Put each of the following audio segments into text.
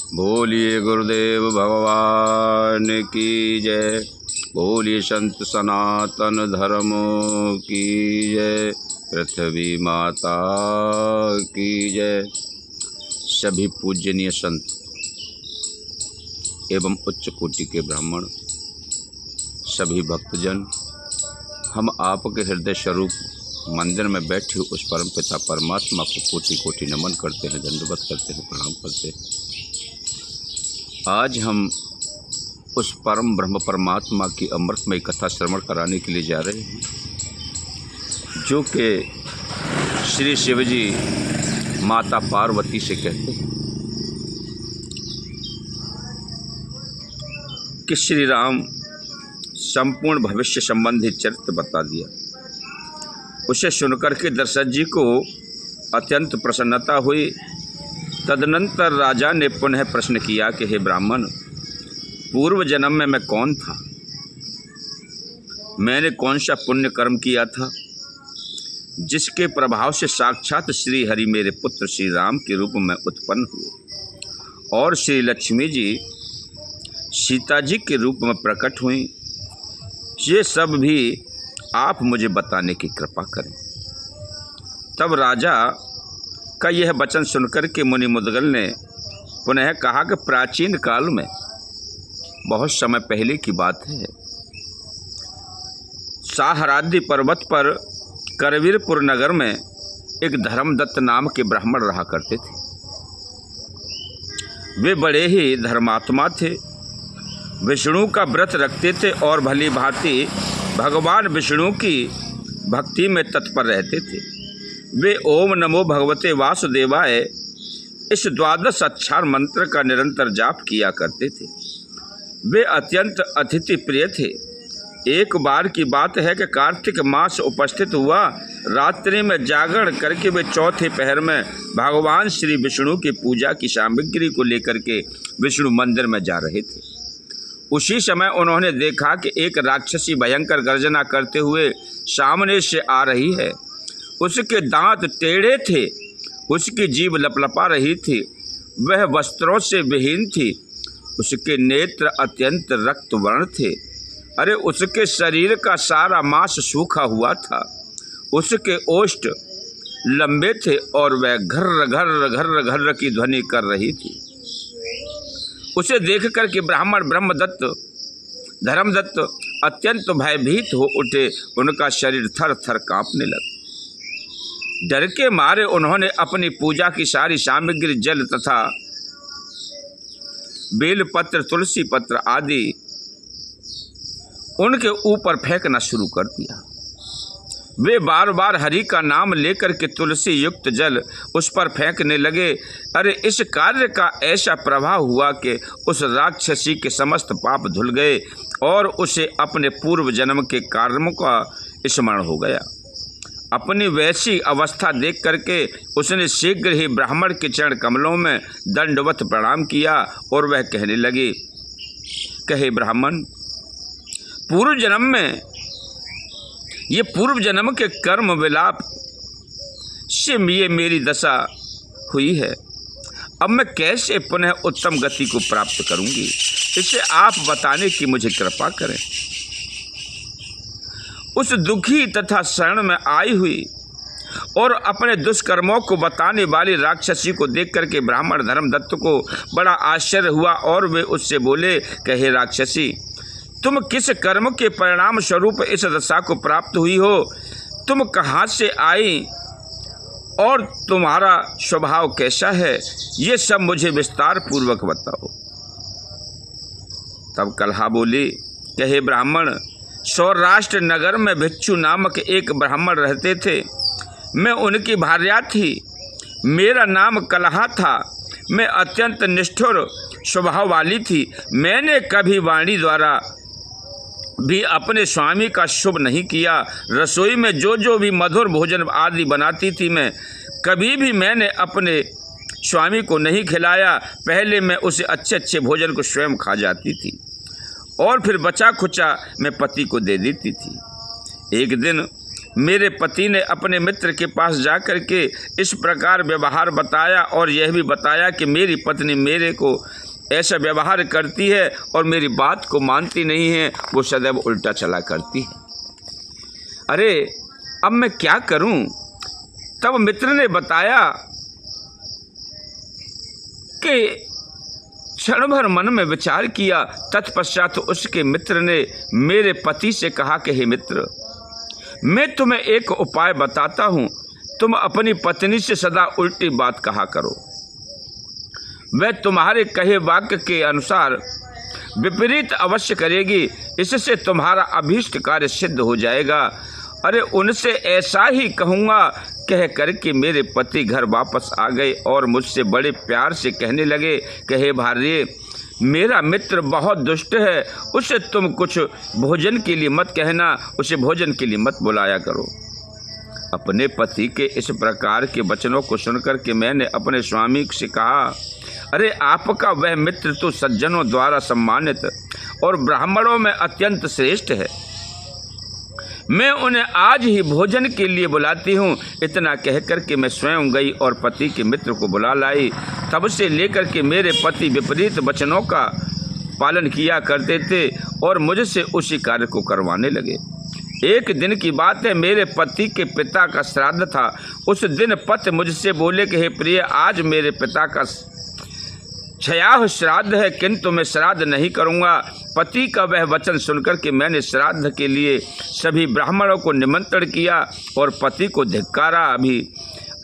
बोलिए गुरुदेव भगवान की जय। बोलिए संत सनातन धर्म की जय। पृथ्वी माता की जय। सभी पूजनीय संत एवं उच्च कोटि के ब्राह्मण, सभी भक्तजन, हम आपके हृदय स्वरूप मंदिर में बैठे उस परम पिता परमात्मा को कोटि कोटि नमन करते हैं, दंडवत करते हैं, प्रणाम करते हैं। आज हम उस परम ब्रह्म परमात्मा की अमृतमय कथा श्रवण कराने के लिए जा रहे हैं, जो कि श्री शिवजी माता पार्वती से कहते हैं कि श्री राम संपूर्ण भविष्य संबंधी चरित्र बता दिया। उसे सुनकर के दशरथ जी को अत्यंत प्रसन्नता हुई। तदनंतर राजा ने पुनः प्रश्न किया कि हे ब्राह्मण, पूर्व जन्म में मैं कौन था? मैंने कौन सा पुण्य कर्म किया था जिसके प्रभाव से साक्षात श्री हरि मेरे पुत्र श्री राम के रूप में उत्पन्न हुए और श्री लक्ष्मी जी सीता जी के रूप में प्रकट हुई? ये सब भी आप मुझे बताने की कृपा करें। तब राजा का यह वचन सुनकर के मुनि मुद्गल ने पुनः कहा कि प्राचीन काल में, बहुत समय पहले की बात है, साहरादि पर्वत पर करवीरपुर नगर में एक धर्मदत्त नाम के ब्राह्मण रहा करते थे। वे बड़े ही धर्मात्मा थे, विष्णु का व्रत रखते थे और भली भांति भगवान विष्णु की भक्ति में तत्पर रहते थे। वे ओम नमो भगवते वासुदेवाय इस 12 अक्षर मंत्र का निरंतर जाप किया करते थे। वे अत्यंत अतिथि प्रिय थे। एक बार की बात है कि कार्तिक मास उपस्थित हुआ। रात्रि में जागरण करके वे चौथे पहर में भगवान श्री विष्णु की पूजा की सामग्री को लेकर के विष्णु मंदिर में जा रहे थे। उसी समय उन्होंने देखा कि एक राक्षसी भयंकर गर्जना करते हुए सामने से आ रही है। उसके दांत टेढ़े थे, उसकी जीभ लपलपा रही थी, वह वस्त्रों से विहीन थी, उसके नेत्र अत्यंत रक्त वर्ण थे। अरे उसके शरीर का सारा मांस सूखा हुआ था, उसके ओष्ठ लंबे थे और वह घर्र घर्र घर्र घर्र की ध्वनि कर रही थी। उसे देख कर के ब्राह्मण ब्रह्मदत्त धर्मदत्त अत्यंत भयभीत हो उठे। उनका शरीर थर थर कांपने लगा। डर के मारे उन्होंने अपनी पूजा की सारी सामग्री जल तथा बेलपत्र, तुलसी पत्र आदि उनके ऊपर फेंकना शुरू कर दिया। वे बार बार हरि का नाम लेकर के तुलसी युक्त जल उस पर फेंकने लगे। अरे इस कार्य का ऐसा प्रभाव हुआ कि उस राक्षसी के समस्त पाप धुल गए और उसे अपने पूर्व जन्म के कर्मों का स्मरण हो गया। अपनी वैसी अवस्था देख करके उसने शीघ्र ही ब्राह्मण के चरण कमलों में दंडवत प्रणाम किया और वह कहने लगी, कहे ब्राह्मण, पूर्व जन्म के कर्म विलाप से ये मेरी दशा हुई है। अब मैं कैसे पुनः उत्तम गति को प्राप्त करूंगी, इसे आप बताने की मुझे कृपा करें। उस दुखी तथा शरण में आई हुई और अपने दुष्कर्मों को बताने वाली राक्षसी को देख करके ब्राह्मण धर्मदत्त को बड़ा आश्चर्य हुआ और वे उससे बोले, कहे राक्षसी, तुम किस कर्म के परिणाम स्वरूप इस दशा को प्राप्त हुई हो? तुम कहाँ से आई और तुम्हारा स्वभाव कैसा है? ये सब मुझे विस्तार पूर्वक बताओ। तब कलहा बोली, कहे ब्राह्मण, सौराष्ट्र नगर में भिक्षु नामक एक ब्राह्मण रहते थे। मैं उनकी भार्या थी। मेरा नाम कलहा था। मैं अत्यंत निष्ठुर स्वभाव वाली थी। मैंने कभी वाणी द्वारा भी अपने स्वामी का शुभ नहीं किया। रसोई में जो भी मधुर भोजन आदि बनाती थी, मैं कभी भी मैंने अपने स्वामी को नहीं खिलाया। पहले मैं उसे अच्छे अच्छे भोजन को स्वयं खा जाती थी और फिर बचा खुचा मैं पति को दे देती थी। एक दिन मेरे पति ने अपने मित्र के पास जाकर के इस प्रकार व्यवहार बताया और यह भी बताया कि मेरी पत्नी मेरे को ऐसा व्यवहार करती है और मेरी बात को मानती नहीं है, वो सदैव उल्टा चला करती है। अरे अब मैं क्या करूं? तब मित्र ने बताया कि क्षण भर मन में विचार किया। तत्पश्चात उसके मित्र ने मेरे पति से कहा कि हे मित्र, मैं तुम्हें एक उपाय बताता हूं, तुम अपनी पत्नी से सदा उल्टी बात कहा करो। वह तुम्हारे कहे वाक्य के अनुसार विपरीत अवश्य करेगी, इससे तुम्हारा अभीष्ट कार्य सिद्ध हो जाएगा। अरे उनसे ऐसा ही कहूँगा, कह करके मेरे पति घर वापस आ गए और मुझसे बड़े प्यार से कहने लगे कि हे भार्ये, मेरा मित्र बहुत दुष्ट है, उसे तुम कुछ भोजन के लिए मत कहना, उसे भोजन के लिए मत बुलाया करो। अपने पति के इस प्रकार के वचनों को सुनकर के मैंने अपने स्वामी से कहा, अरे आपका वह मित्र तो सज्जनों द्वारा सम्मानित और ब्राह्मणों में अत्यंत श्रेष्ठ है, मैं उन्हें आज ही भोजन के लिए बुलाती हूँ। इतना कहकर के मैं स्वयं गई और पति के मित्र को बुला लाई। तब से लेकर के मेरे पति विपरीत वचनों का पालन किया करते थे और मुझसे उसी कार्य को करवाने लगे। एक दिन की बात है, मेरे पति के पिता का श्राद्ध था। उस दिन पति मुझसे बोले कि हे प्रिय, आज मेरे पिता का क्षयाह श्राद्ध है, किंतु मैं श्राद्ध नहीं करूँगा। पति का वह वचन सुनकर के मैंने श्राद्ध के लिए सभी ब्राह्मणों को निमंत्रण किया और पति को धिक्कारा। अभी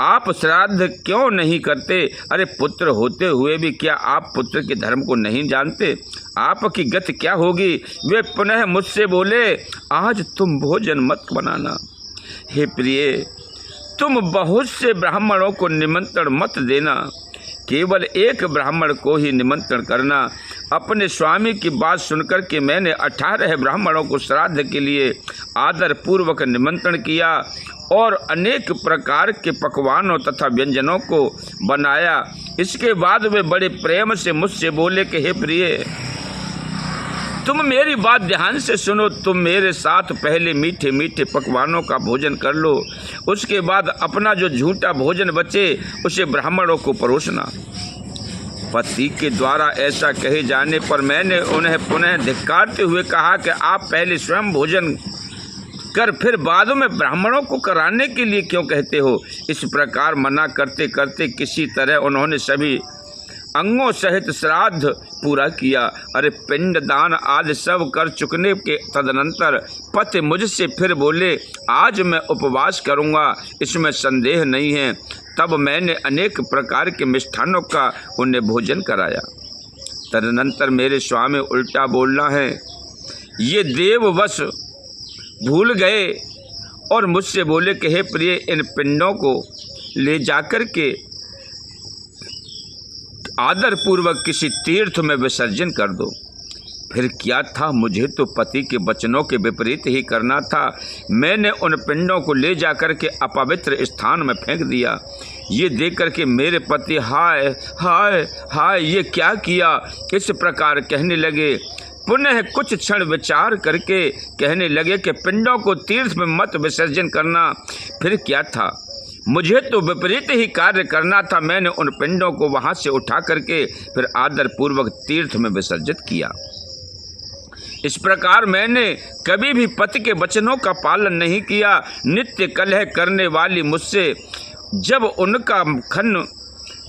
आप श्राद्ध क्यों नहीं करते? अरे पुत्र होते हुए भी क्या आप पुत्र के धर्म को नहीं जानते? आपकी गति क्या होगी? वे पुनः मुझसे बोले, आज तुम भोजन मत बनाना। हे प्रिय, तुम बहुत से ब्राह्मणों को निमंत्रण मत देना, केवल एक ब्राह्मण को ही निमंत्रण करना। अपने स्वामी की बात सुनकर के मैंने 18 ब्राह्मणों को श्राद्ध के लिए आदर पूर्वक निमंत्रण किया और अनेक प्रकार के पकवानों तथा व्यंजनों को बनाया। इसके बाद वे बड़े प्रेम से मुझसे बोले कि हे प्रिय, तुम मेरी बात ध्यान से सुनो। तुम मेरे साथ पहले मीठे मीठे पकवानों का भोजन कर लो, उसके बाद अपना जो झूठा भोजन बचे उसे ब्राह्मणों को परोसना। पति के द्वारा ऐसा कहे जाने पर मैंने उन्हें पुनः धिक्कारते हुए कहा कि आप पहले स्वयं भोजन कर फिर बाद में ब्राह्मणों को कराने के लिए क्यों कहते हो? इस प्रकार मना करते करते किसी तरह उन्होंने सभी अंगों सहित श्राद्ध पूरा किया। अरे पिंडदान आदि सब कर चुकने के तदनंतर पति मुझसे फिर बोले, आज मैं उपवास करूंगा, इसमें संदेह नहीं है। तब मैंने अनेक प्रकार के मिष्ठानों का उन्हें भोजन कराया। तदनंतर मेरे स्वामी उल्टा बोलना है, ये देववश भूल गए और मुझसे बोले कि हे प्रिय, इन पिंडों को ले जाकर के आदर पूर्वक किसी तीर्थ में विसर्जन कर दो। फिर क्या था, मुझे तो पति के वचनों के विपरीत ही करना था। मैंने उन पिंडों को ले जाकर के अपवित्र स्थान में फेंक दिया। ये देख कर के मेरे पति हाय हाय हाय, ये क्या किया, इस प्रकार कहने लगे। पुनः कुछ क्षण विचार करके कहने लगे कि पिंडों को तीर्थ में मत विसर्जन करना। फिर क्या था, मुझे तो विपरीत ही कार्य करना था। मैंने उन पिंडों को वहां से उठा करके फिर आदर पूर्वक तीर्थ में विसर्जित किया। इस प्रकार मैंने कभी भी पति के वचनों का पालन नहीं किया। नित्य कलह करने वाली मुझसे जब उनका खन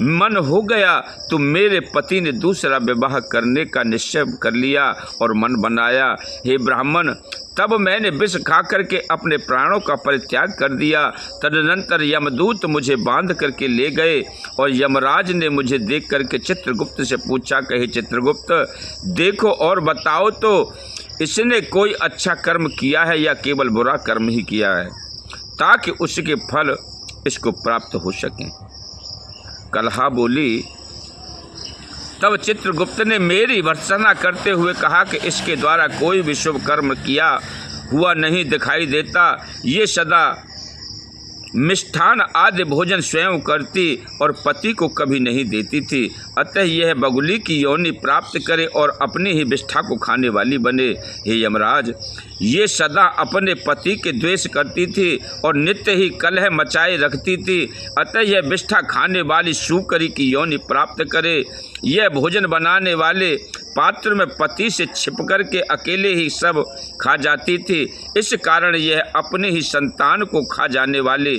मन हो गया तो मेरे पति ने दूसरा विवाह करने का निश्चय कर लिया और मन बनाया। हे ब्राह्मण, तब मैंने विष खा करके अपने प्राणों का परित्याग कर दिया। तदनंतर यमदूत मुझे बांध करके ले गए और यमराज ने मुझे देख करके चित्रगुप्त से पूछा, कहे चित्रगुप्त, देखो और बताओ तो इसने कोई अच्छा कर्म किया है या केवल बुरा कर्म ही किया है, ताकि उसके फल इसको प्राप्त हो सकें। कलहा बोली। तब चित्रगुप्त ने मेरी भर्त्सना करते हुए कहा कि इसके द्वारा कोई भी शुभ कर्म किया हुआ नहीं दिखाई देता। ये सदा मिष्ठान आदि भोजन स्वयं करती और पति को कभी नहीं देती थी। अतः यह बगुली की योनि प्राप्त करे और अपनी ही विष्ठा को खाने वाली बने। हे यमराज, ये सदा अपने पति के द्वेष करती थी और नित्य ही कलह मचाए रखती थी। अतः यह विष्ठा खाने वाली शूकरी की योनि प्राप्त करे। यह भोजन बनाने वाले पात्र में पति से छिप कर के अकेले ही सब खा जाती थी। इस कारण यह अपने ही संतान को खा जाने वाले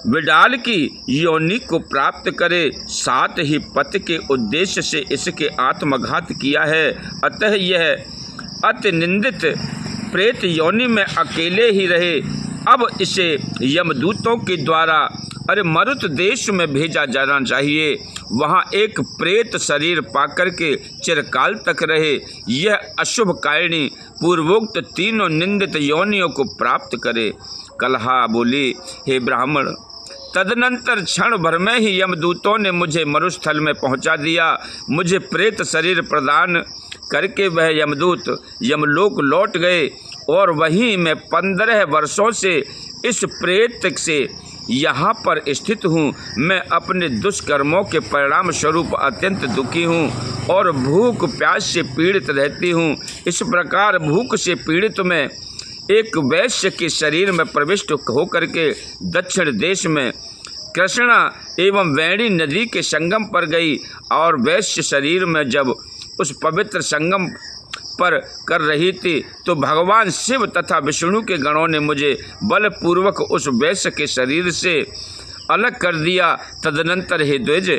विडाल की योनि को प्राप्त करे। साथ ही पति के उद्देश्य से इसके आत्मघात किया है। अतः यह अति निंदित प्रेत योनि में अकेले ही रहे। अब इसे यमदूतों के द्वारा मरुत देश में भेजा जाना चाहिए। वहाँ एक प्रेत शरीर पाकर के चिरकाल तक रहे। यह अशुभ कारिणी पूर्वोक्त तीनों निंदित योनियों को प्राप्त करे। कलहा बोली, हे ब्राह्मण, तदनंतर क्षण भर में ही यमदूतों ने मुझे मरुस्थल में पहुंचा दिया। मुझे प्रेत शरीर प्रदान करके वह यमदूत यमलोक लौट गए और वहीं मैं 15 वर्षों से इस प्रेत से यहाँ पर स्थित हूँ। मैं अपने दुष्कर्मों के परिणाम स्वरूप अत्यंत दुखी हूँ और भूख प्यास से पीड़ित रहती हूँ। इस प्रकार भूख से पीड़ित मैं एक वैश्य के शरीर में प्रविष्ट होकर के दक्षिण देश में कृष्णा एवं वैणी नदी के संगम पर गई और वैश्य शरीर में जब उस पवित्र संगम पर कर रही थी तो भगवान शिव तथा विष्णु के गणों ने मुझे बलपूर्वक उस वैश्य के शरीर से अलग कर दिया। तदनंतर हे द्विज,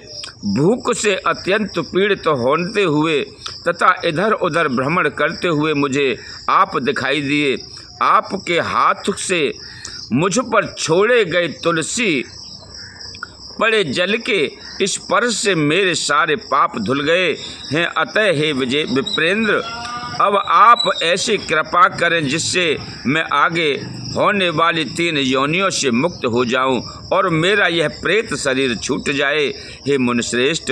भूख से अत्यंत पीड़ित होते हुए तथा इधर उधर भ्रमण करते हुए मुझे आप दिखाई दिए। आपके हाथ से मुझ पर छोड़े गए तुलसी पड़े जल के स्पर्श से मेरे सारे पाप धुल गए हैं। अतः हे विप्रेंद्र, अब आप ऐसी कृपा करें जिससे मैं आगे होने वाली 3 योनियों से मुक्त हो जाऊं और मेरा यह प्रेत शरीर छूट जाए। हे मुनिश्रेष्ठ,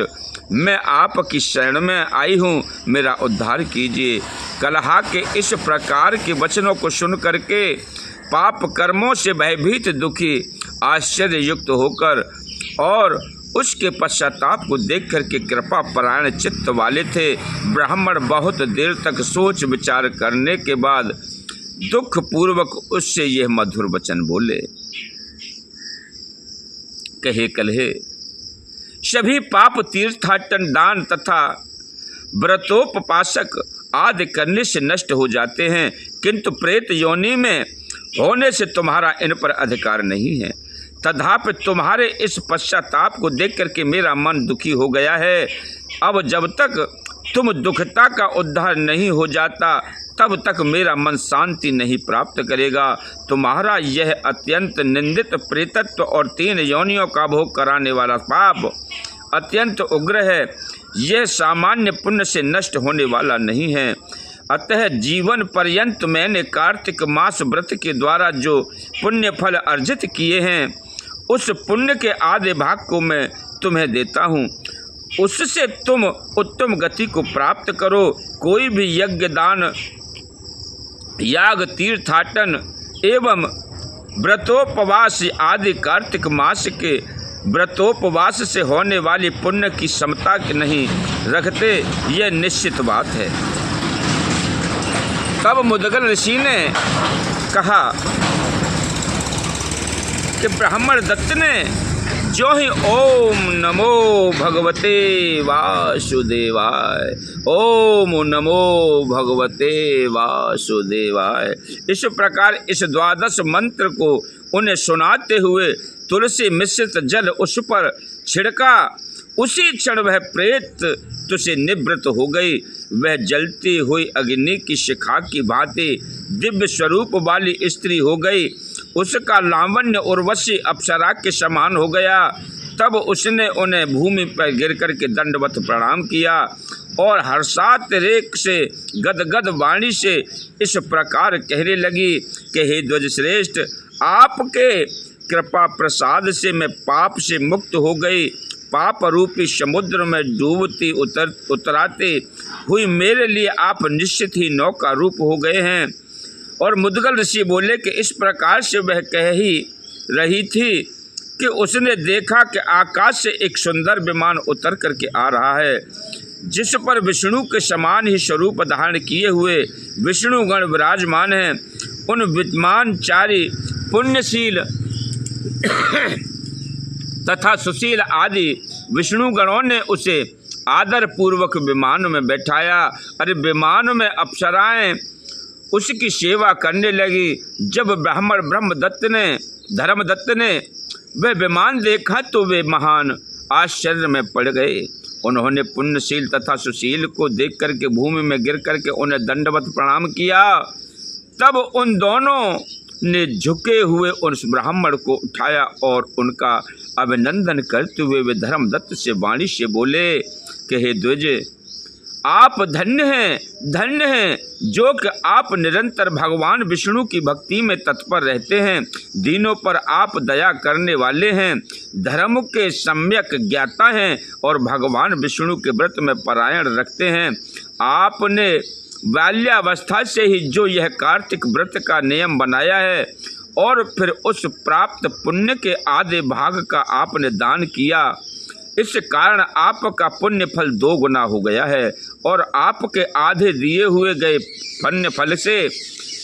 मैं आपकी शरण में आई हूँ, मेरा उद्धार कीजिए। कलहा के इस प्रकार के वचनों को सुन करके पाप कर्मों से भयभीत दुखी आश्चर्य युक्त होकर और उसके पश्चाताप को देख करके कृपा परायण चित्त वाले थे ब्राह्मण बहुत देर तक सोच विचार करने के बाद दुख पूर्वक उससे यह मधुर वचन बोले। कहे कलहे, सभी पाप तीर्थाटन दान तथा व्रतोपवासक आदि करने से नष्ट हो जाते हैं, किंतु प्रेत योनि में होने से तुम्हारा इन पर अधिकार नहीं है। तथापि तुम्हारे इस पश्चाताप को देख करके मेरा मन दुखी हो गया है। अब जब तक तुम दुखता का उद्धार नहीं हो जाता तब तक मेरा मन शांति नहीं प्राप्त करेगा। तुम्हारा यह अत्यंत निंदित प्रेतत्व और 3 योनियों का भोग कराने वाला पाप अत्यंत उग्र है। यह सामान्य पुण्य से नष्ट होने वाला नहीं है। अतः जीवन पर्यंत मैंने कार्तिक मास व्रत के द्वारा जो पुण्य फल अर्जित किए हैं उस पुण्य के आधे भाग को मैं तुम्हें देता हूँ। उससे तुम उत्तम गति को प्राप्त करो। कोई भी यज्ञ दान याग तीर्थाटन एवं व्रतोपवास आदि कार्तिक मास के व्रतोपवास से होने वाली पुण्य की समता नहीं रखते, यह निश्चित बात है। तब मुद्गल ऋषि ने कहा कि ब्राह्मण दत्त ने जो ही ओम नमो भगवते वासुदेवाय, ओम नमो भगवते वासुदेवाय इस प्रकार इस 12 मंत्र को उन्हें सुनाते हुए तुलसी मिश्रित जल उस पर छिड़का। उसी क्षण वह प्रेत तुझसे निवृत्त हो गई। वह जलती हुई अग्नि की शिखा की भांति दिव्य स्वरूप वाली स्त्री हो गई। उसका लावण्य उर्वशी अप्सरा के समान हो गया। तब उसने उन्हें भूमि पर गिर कर के दंडवत प्रणाम किया और हर्षातिरेक से गदगद वाणी से इस प्रकार कहने लगी कि हे ध्वजश्रेष्ठ, आपके कृपा प्रसाद से मैं पाप से मुक्त हो गई। पाप रूपी समुद्र में डूबती उतराते हुई मेरे लिए आप निश्चित ही नौका रूप हो गए हैं। और मुद्गल ऋषि बोले कि इस प्रकार से वह कह ही रही थी कि उसने देखा कि आकाश से एक सुंदर विमान उतर करके आ रहा है, जिस पर विष्णु के समान ही स्वरूप धारण किए हुए विष्णुगण विराजमान हैं। उन विद्वानचारी पुण्यशील तथा सुशील आदि विष्णुगणों ने उसे आदर पूर्वक विमान में बैठाया। अरे विमान में अप्सराएं उसकी सेवा करने लगी। जब ब्राह्मण धर्मदत्त ने वह विमान देखा तो वे महान आश्चर्य में पड़ गए। उन्होंने पुण्यशील तथा सुशील को देख करके भूमि में गिर करके उन्हें दंडवत प्रणाम किया। तब उन दोनों ने झुके हुए उस ब्राह्मण को उठाया और उनका अभिनंदन करते हुए वे धर्मदत्त से वाणी से बोले कि हे द्विज, आप धन्य हैं जो कि आप निरंतर भगवान विष्णु की भक्ति में तत्पर रहते हैं। दीनों पर आप दया करने वाले हैं, धर्म के सम्यक ज्ञाता हैं और भगवान विष्णु के व्रत में परायण रखते हैं। आपने बाल्यावस्था से ही जो यह कार्तिक व्रत का नियम बनाया है और फिर उस प्राप्त पुण्य के आधे भाग का आपने दान किया, इस कारण आपका पुण्य फल 2 गुना हो गया है और आपके आधे दिए हुए गए पुण्य फल से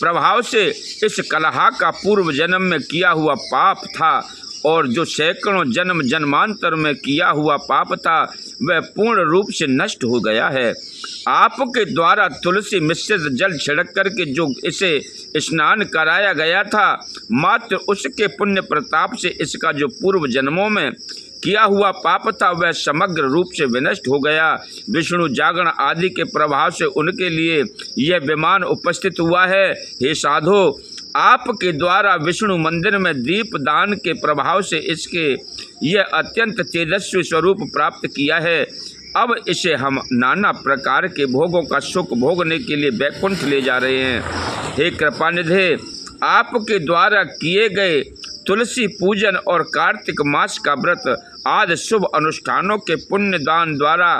प्रभाव से इस कलहा का पूर्व जन्म में किया हुआ पाप था और जो सैकड़ों जन्म जन्मांतर में किया हुआ पाप था वह पूर्ण रूप से नष्ट हो गया है। आपके द्वारा तुलसी मिश्रित जल छिड़क करके जो इसे स्नान कराया गया था, मात्र उसके पुण्य प्रताप से इसका जो पूर्व जन्मों में किया हुआ पाप था वह समग्र रूप से विनष्ट हो गया। विष्णु जागरण आदि के प्रभाव से उनके लिए यह विमान उपस्थित हुआ है। हे साधो, आपके द्वारा विष्णु मंदिर में दीप दान के प्रभाव से इसके यह अत्यंत तेजस्वी स्वरूप प्राप्त किया है। अब इसे हम नाना प्रकार के भोगों का सुख भोगने के लिए वैकुंठ ले जा रहे हैं। हे कृपानिधे, आपके द्वारा किए गए तुलसी पूजन और कार्तिक मास का व्रत आदि शुभ अनुष्ठानों के पुण्य दान द्वारा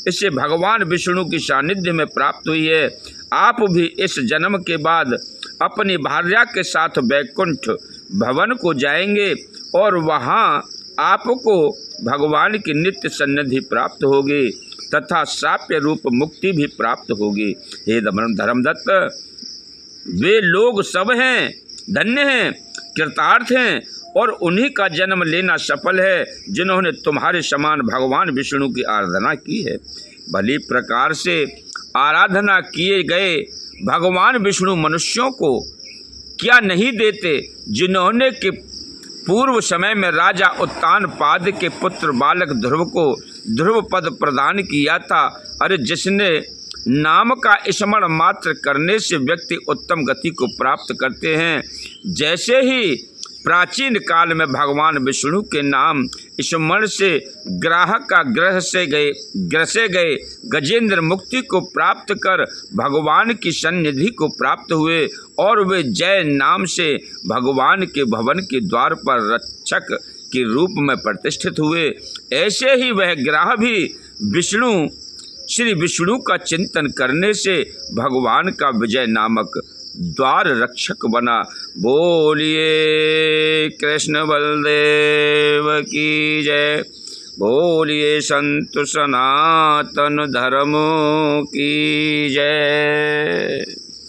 इसे भगवान विष्णु की सानिध्य में प्राप्त हुई है। आप भी इस जन्म के बाद अपनी भार्या के साथ वैकुंठ भवन को जाएंगे और वहाँ आपको भगवान की नित्य सन्निधि प्राप्त होगी तथा साप्य रूप मुक्ति भी प्राप्त होगी। हे धर्मदत्त, वे लोग सब हैं, धन्य हैं, कृतार्थ हैं और उन्हीं का जन्म लेना सफल है जिन्होंने तुम्हारे समान भगवान विष्णु की आराधना की है। भली प्रकार से आराधना किए गए भगवान विष्णु मनुष्यों को क्या नहीं देते, जिन्होंने कि पूर्व समय में राजा उत्तानपाद के पुत्र बालक ध्रुव को ध्रुव पद प्रदान किया था। अरे जिसने नाम का स्मरण मात्र करने से व्यक्ति उत्तम गति को प्राप्त करते हैं, जैसे ही प्राचीन काल में भगवान विष्णु के नाम स्मरण से ग्राहक का ग्रसे गए गजेंद्र मुक्ति को प्राप्त कर भगवान की सन्निधि को प्राप्त हुए और वे जय नाम से भगवान के भवन के द्वार पर रक्षक के रूप में प्रतिष्ठित हुए, ऐसे ही वह ग्राह भी श्री विष्णु का चिंतन करने से भगवान का विजय नामक द्वार रक्षक बना। बोलिए कृष्ण बलदेव की जय। बोलिए संत सनातन धर्म की जय।